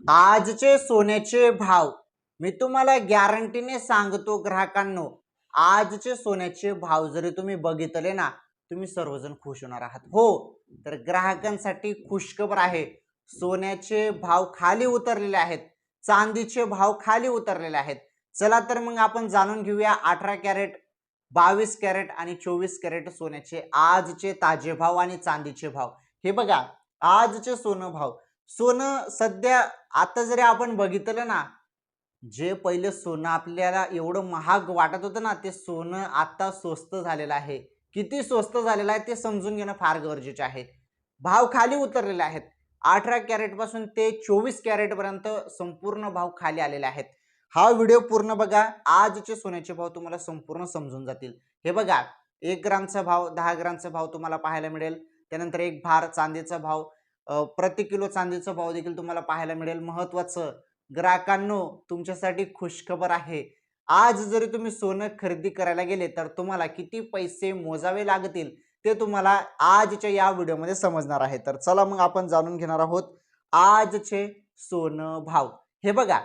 आजचे सोन्याचे भाव मी तुम्हाला गॅरंटीने सांगतो ग्राहकांनो, आजचे सोन्याचे भाव जरी तुम्ही बघितले ना, तुम्ही सर्वजण खुश होणार आहात. हो, तर ग्राहकांसाठी खुशखबर आहे. सोन्याचे भाव खाली उतरलेले आहेत, चांदीचे भाव खाली उतरलेले आहेत. चला तर मग आपण जाणून घेऊया 18 कॅरेट, 22 कॅरेट आणि 24 कॅरेट सोन्याचे आजचे ताजे भाव आणि चांदीचे भाव. हे बघा, आजचे सोनं भाव. सोनं सध्या आता जरी आपण बघितलं ना, जे पहिले सोनं आपल्याला एवढं महाग वाटत होतं ना, ते सोनं आता स्वस्त झालेलं आहे. किती स्वस्त झालेलं आहे ते समजून घेणं फार गरजेचे आहे. भाव खाली उतरलेले आहेत. 18 कॅरेट पासून ते 24 कॅरेट पर्यंत संपूर्ण भाव खाली आलेले आहेत. हा व्हिडिओ पूर्ण बघा, आजचे सोन्याचे भाव तुम्हाला संपूर्ण समजून जातील. हे बघा, 1 ग्रामचा भाव, 10 ग्रामचा भाव तुम्हाला पाहायला मिळेल. त्यानंतर एक भार चांदीचा भाव, प्रति किलो चांदीचा भाव देखील तुम्हाला पाहायला मिळेल. महत्त्वाचं ग्राहकांनो, तुमच्यासाठी खुशखबर आहे. आज जरी तुम्ही सोनं खरेदी करायला गेले तर तुम्हाला किती पैसे मोजावे लागतील ते तुम्हाला आजच्या या व्हिडिओमध्ये समजणार आहे. तर चला मग आपण जाणून घेणार आहोत आजचे सोनं भाव. हे बघा,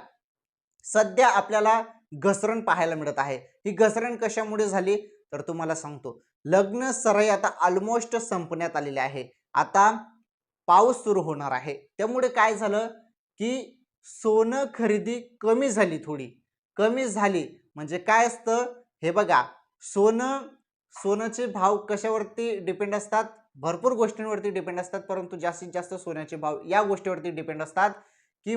सध्या आपल्याला घसरण पाहायला मिळत आहे. ही घसरण कशामुळे झाली तर तुम्हाला सांगतो. लग्न सराई आता ऑलमोस्ट संपण्यात आलेली आहे. आता पाऊस सुरू होणार आहे. त्यामुळे काय झालं की सोनं खरेदी कमी झाली, थोडी कमी झाली. म्हणजे काय असतं हे बघा, सोन्याचे भाव कशावरती डिपेंड असतात? भरपूर गोष्टींवरती डिपेंड असतात, परंतु जास्तीत जास्त सोन्याचे भाव या गोष्टीवरती डिपेंड असतात की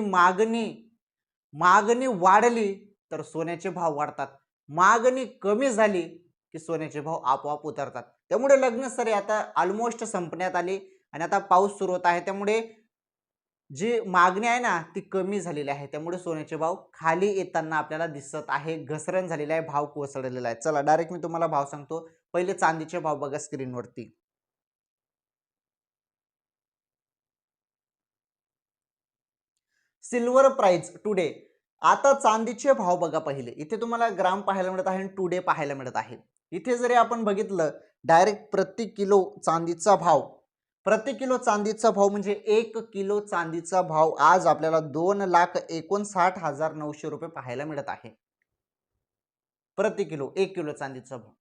मागणी वाढली तर सोन्याचे भाव वाढतात, मागणी कमी झाली की सोन्याचे भाव आपोआप उतरतात. त्यामुळे लग्न सराई आता ऑलमोस्ट संपण्यात आली आणि आता पाऊस सुरू होत आहे. त्यामुळे जी मागणी आहे ना ती कमी झालेली आहे. त्यामुळे सोन्याचे भाव खाली येताना आपल्याला दिसत आहे. घसरण झालेली आहे, भाव कोसळलेला आहे. चला डायरेक्ट मी तुम्हाला भाव सांगतो. पहिले चांदीचे भाव बघा स्क्रीनवरती. Silver price today. आता चांदीचे भाव बघा पहिले. इथे तुम्हाला ग्राम पाहायला मिळत आहे आणि टुडे पाहायला मिळत आहे. इथे जरी आपण बघितलं डायरेक्ट प्रति किलो चांदीचा भाव, प्रति किलो चांदीचा भाव म्हणजे 1 किलो चांदीचा भाव आज आपल्याला 2,59,900 रुपये पाहायला मिळत आहे. प्रति किलो 1 किलो चांदीचा भाव.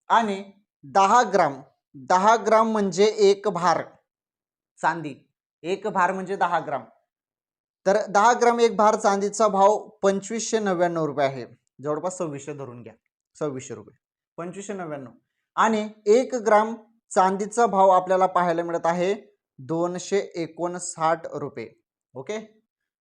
आणि 10 ग्राम म्हणजे एक भार चांदी, एक भार म्हणजे 10 ग्राम. तर 10 ग्राम एक भार चांदीचा भाव 2599 रुपये आहे. जवळपास 2600 धरून घ्या, 2600 रुपये, 2599. आणि 1 ग्राम चांदीचा भाव आपल्याला पाहायला मिळत आहे 259 रुपये. ओके,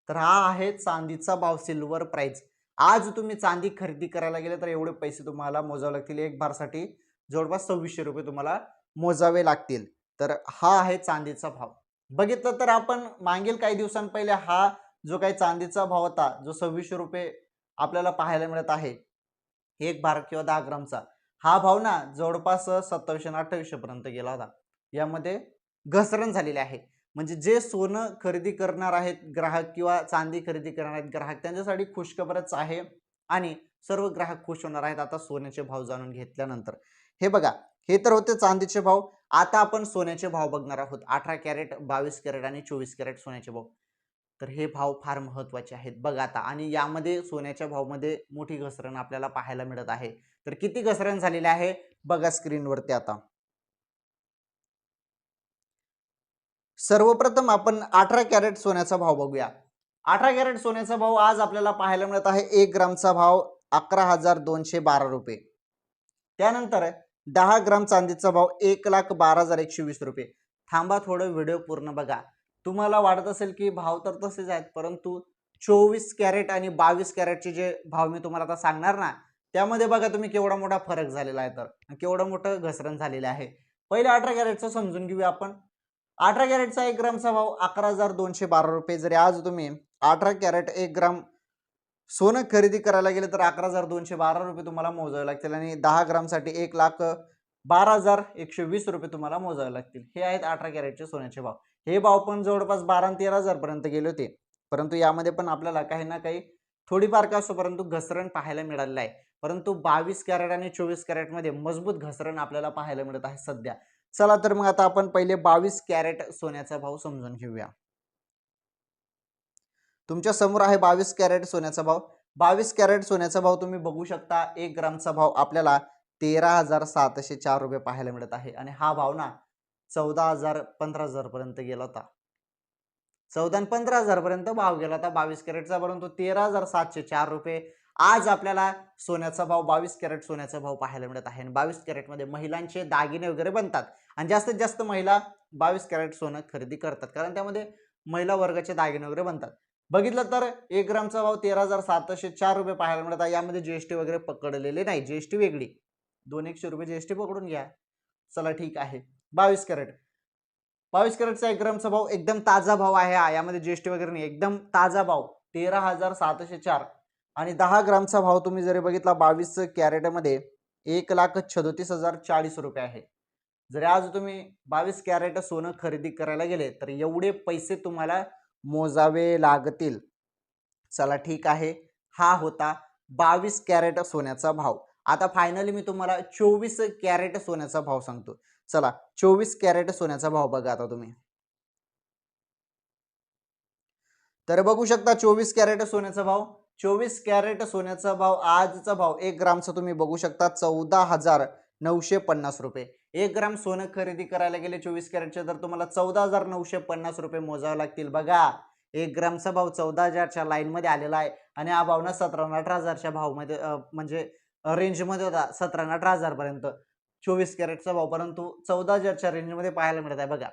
तर हा आहे चांदीचा भाव, सिल्वर प्राइस. आज तुम्ही चांदी खरेदी करायला गेले तर एवढे पैसे तुम्हाला मोजावे लागतील. एक भारसाठी जवळपास 2600 रुपये तुम्हाला मोजावे लागतील. तर हा आहे चांदीचा भाव. बघितलं तर आपण मागील काही दिवसांपहिले हा जो काही चांदीचा भाव होता, जो 2600 रुपये आपल्याला पाहायला मिळत आहे एक भार किंवा 10 ग्रामचा, हा भाव ना जवळपास 2700-2800 पर्यंत गेला होता. यामध्ये घसरण झालेली आहे. म्हणजे जे सोनं खरेदी करणार आहेत ग्राहक किंवा चांदी खरेदी करणार आहेत ग्राहक, त्यांच्यासाठी खुशखबरच आहे आणि सर्व ग्राहक खुश होणार आहेत आता सोन्याचे भाव जाणून घेतल्यानंतर. हे बघा, हे तर होते चांदीचे भाव. आता आपण सोन्याचे भाव बघणार आहोत. 18 कॅरेट, 22 कॅरेट आणि 24 कॅरेट सोन्याचे भाव. तर हे भाव फार महत्त्वाचे आहेत बघा आता. आणि यामध्ये सोन्याच्या भावामध्ये मोठी घसरण आपल्याला पाहायला मिळत आहे. तर किती घसरण झालेली आहे बघा स्क्रीनवरती. आता सर्वप्रथम आपण 18 कॅरेट सोन्याचा भाव बघूया. 18 कॅरेट सोन्याचा भाव आज आपल्याला पाहायला मिळत आहे 1 ग्रामचा भाव 11,212 रुपये. त्यानंतर 10 ग्राम चांदीचा भाव 1,12,120 रुपये. थांबा, थोडं व्हिडिओ पूर्ण बघा. तुम्हाला वाटत असेल की भाव तर तसेच आहेत, परंतु 24 कॅरेट आणि 22 कॅरेटचे जे भाव मी तुम्हाला आता सांगणार ना, त्यामध्ये बघा तुम्ही केवढा मोठा फरक झालेला आहे, तर केवढं मोठं घसरण झालेलं आहे. पहिले 18 कॅरेटचं समजून घेऊया आपण. 18 कॅरेटचा 1 ग्रामचा भाव 11,212 रुपये. जरी आज तुम्ही 18 कॅरेट 1 ग्राम सोनं खरेदी करायला गेले तर 11,212 रुपये तुम्हाला मोजावे लागतील आणि 10 ग्रामसाठी 1,12,120 रुपये तुम्हाला मोजावे लागतील. हे आहेत 18 कॅरेटचे सोन्याचे भाव. हे भाव पण जवळपास 12 आणि 13,000 पर्यंत गेले होते, परंतु यामध्ये पण आपल्याला काही ना काही थोडीफार का असो परंतु घसरण पाहायला मिळालेलं आहे. परंतु 22 कॅरेट आणि 24 कॅरेट मध्ये मजबूत घसरण आपल्याला पाहायला मिळत आहे सध्या. चला तर मग आता आपण पहिले 22 कॅरेट सोन्याचा भाव समजून घेऊया. तुमच्या समोर आहे 22 कॅरेट सोन्याचा भाव. 22 कॅरेट सोन्याचा भाव तुम्ही बघू शकता. 1 ग्रामचा भाव आपल्याला 13,704 रुपये पाहायला मिळत आहे आणि हा भाव ना 14,000 15,000 पर्यंत गेला होता. 14 आणि 15,000 पर्यंत भाव गेला होता 22 कॅरेटचा, परंतु 13,704 रुपये आज आपल्याला सोन्याचा भाव 22 कॅरेट सोन्याचा भाव पाहायला मिळत आहे. आणि 22 कॅरेटमध्ये महिलांचे दागिने वगैरे बनतात आणि जास्तीत जास्त महिला 22 कॅरेट सोनं खरेदी करतात, कारण त्यामध्ये महिला वर्गाचे दागिने वगैरे बनतात. बघितलं तर 1 ग्रामचा भाव 13,704 रुपये पाहायला मिळत आहे. यामध्ये जीएसटी वगैरे पकडलेले नाही, जीएसटी वेगळी, 200 रुपये जीएसटी पकडून घ्या. चला ठीक आहे. 22 कॅरेट 22 कॅरेटचा 1 ग्रामचा भाव एकदम ताजा भाव आहे हा, यामध्ये जीएसटी वगैरे नाही, एकदम ताजा भाव 13,704. आणि 10 ग्रामचा भाव तुम्ही जरी बघितला 22 कॅरेटमध्ये 1,37,040 रुपये आहे. जरी आज तुम्ही 22 कॅरेट सोनं खरेदी करायला गेले तर एवढे पैसे तुम्हाला मोजावे लागतील. चला ठीक आहे, हा होता 22 कॅरेट सोन्याचा भाव. आता फायनली मी तुम्हाला 24 कॅरेट सोन्याचा भाव सांगतो. चला 24 कॅरेट सोन्याचा भाव बघा आता तुम्ही. तर बघू शकता 24 कॅरेट सोन्याचा भाव. 24 कॅरेट सोन्याचा भाव आजचा भाव 1 ग्रामचा तुम्ही बघू शकता 14,950 रुपये. 1 ग्राम सोनं खरेदी करायला गेले 24 कॅरेटचे तर तुम्हाला 14,950 रुपये मोजावे लागतील. बघा 1 ग्रामचा भाव 14,000च्या लाईनमध्ये आलेला आहे आणि हा भाव ना 17,18,000च्या भावमध्ये म्हणजे रेंजमध्ये होता, 17,18,000 पर्यंत 24 कॅरेटचा भाव, परंतु 14,000च्या रेंजमध्ये पाहायला मिळत आहे. बघा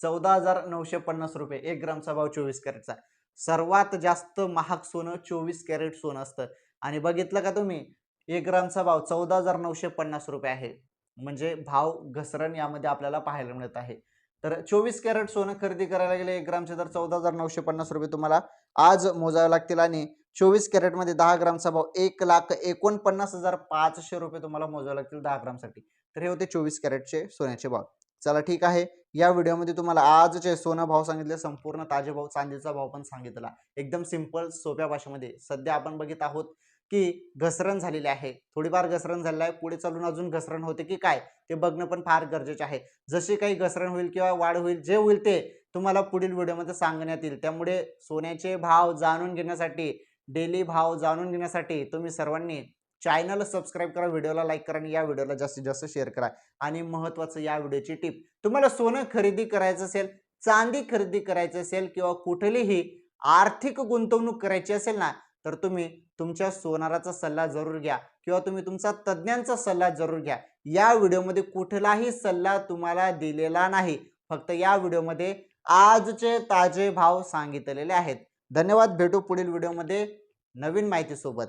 14,950 रुपये 1 ग्रामचा भाव 24 कॅरेटचा. सर्वात जास्त महाग सोनं 24 कॅरेट सोनं असतं आणि बघितलं का तुम्ही 1 ग्रामचा भाव 14,950 रुपये आहे, म्हणजे भाव घसरण यामध्ये आपल्याला पाहायला मिळत आहे. तर 24 कॅरेट सोनं खरेदी करायला गेले 1 ग्रामचे तर 14,950 रुपये तुम्हाला आज मोजावे लागतील आणि 24 कॅरेटमध्ये 10 ग्रामचा भाव 1,49,500 रुपये तुम्हाला मोजावे लागतील 10 ग्रामसाठी. तर हे होते 24 कॅरेटचे सोन्याचे भाव. चला ठीक आहे, या व्हिडिओमध्ये तुम्हाला आजचे सोनं भाव सांगितले, संपूर्ण ताजे भाव, चांदीचा भाव पण सांगितला एकदम सिंपल सोप्या भाषेमध्ये. सध्या आपण बघित आहोत की घसरण झालेली आहे, थोडीफार घसरण झालेली आहे, पुढे चालून अजून घसरण होते की काय ते बघणं पण फार गरजेचे आहे. जशी काही घसरण होईल किंवा वाढ होईल, जे होईल ते तुम्हाला पुढील व्हिडिओमध्ये सांगण्यात येईल. त्यामुळे सोन्याचे भाव जाणून घेण्यासाठी, डेली भाव जाणून घेण्यासाठी तुम्ही सर्वांनी चॅनल सबस्क्राईब करा, व्हिडिओला लाईक करा आणि या व्हिडिओला जास्तीत जास्त शेअर करा. आणि महत्त्वाचं या व्हिडिओची टिप, तुम्हाला सोनं खरेदी करायचं असेल, चांदी खरेदी करायचं असेल किंवा कुठलीही आर्थिक गुंतवणूक करायची असेल ना, तर तुम्ही तुमच्या सोनाराचा सल्ला जरूर घ्या किंवा तुम्ही तुमचा तज्ञांचा सल्ला जरूर घ्या. या व्हिडिओमध्ये कुठलाही सल्ला तुम्हाला दिलेला नाही, फक्त या व्हिडिओमध्ये आजचे ताजे भाव सांगितलेले आहेत. धन्यवाद. भेटू पुढील व्हिडिओमध्ये नवीन माहिती सोबत.